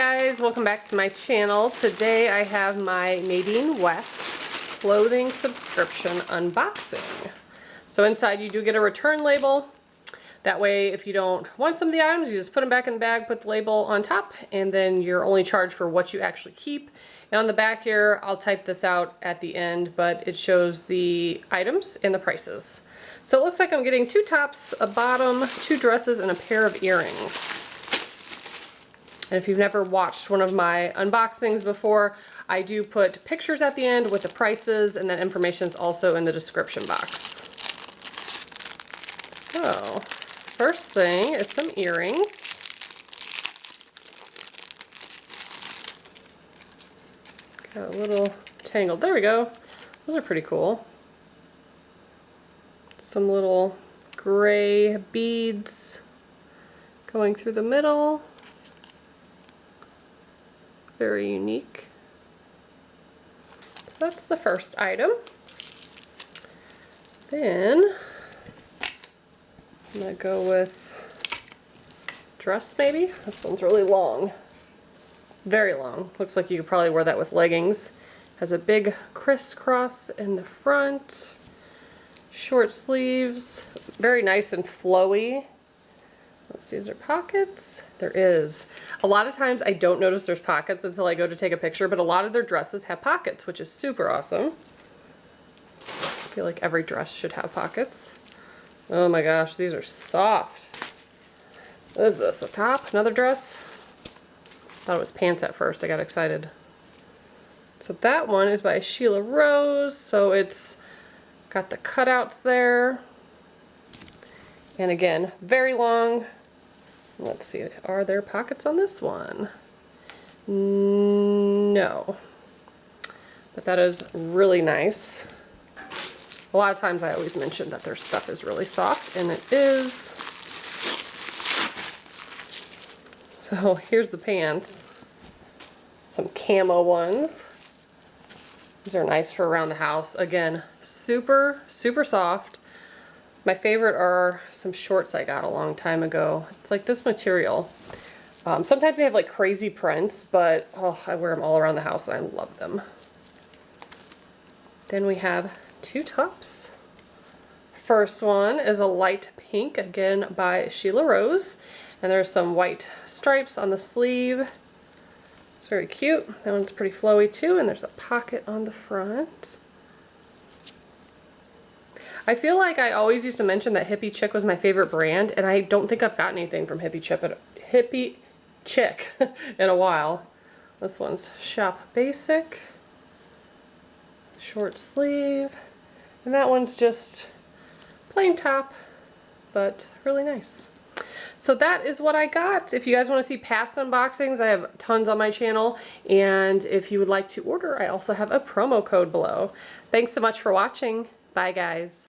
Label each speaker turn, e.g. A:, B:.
A: guys, welcome back to my channel. Today I have my Nadine West clothing subscription unboxing. So inside you do get a return label. That way if you don't want some of the items, you just put them back in the bag, put the label on top, and then you're only charged for what you actually keep. And on the back here, I'll type this out at the end, but it shows the items and the prices. So it looks like I'm getting 2 tops, a bottom, 2 dresses, and a pair of earrings. And if you've never watched one of my unboxings before, I do put pictures at the end with the prices, and that information is also in the description box. So, first thing is some earrings. Got a little tangled. There we go. Those are pretty cool. Some little gray beads going through the middle. Very unique. That's the first item. Then I'm going to go with dress maybe. This one's really long. Very long. Looks like you could probably wear that with leggings. Has a big crisscross in the front. Short sleeves. Very nice and flowy. Let's see, is there pockets? There is. A lot of times I don't notice there's pockets until I go to take a picture, but a lot of their dresses have pockets, which is super awesome. I feel like every dress should have pockets. Oh my gosh, these are soft. What is this, a top? Another dress? Thought it was pants at first, I got excited. So that one is by Sheila Rose, so it's got the cutouts there. And again, very long. Let's see, are there pockets on this one? No. But that is really nice. A lot of times I always mention that their stuff is really soft, and it is. So here's the pants. Some camo ones. These are nice for around the house. Again, super, super soft. My favorite are some shorts I got a long time ago. It's like this material. Sometimes they have like crazy prints, but oh, I wear them all around the house and I love them. Then we have 2 tops. First one is a light pink, again by Sheila Rose. And there's some white stripes on the sleeve. It's very cute. That one's pretty flowy too, and there's a pocket on the front. I feel like I always used to mention that Hippie Chick was my favorite brand, and I don't think I've gotten anything from Hippie Chick in a while. This one's Shop Basic, short sleeve, and that one's just plain top, but really nice. So that is what I got. If you guys want to see past unboxings, I have tons on my channel, and if you would like to order, I also have a promo code below. Thanks so much for watching. Bye guys.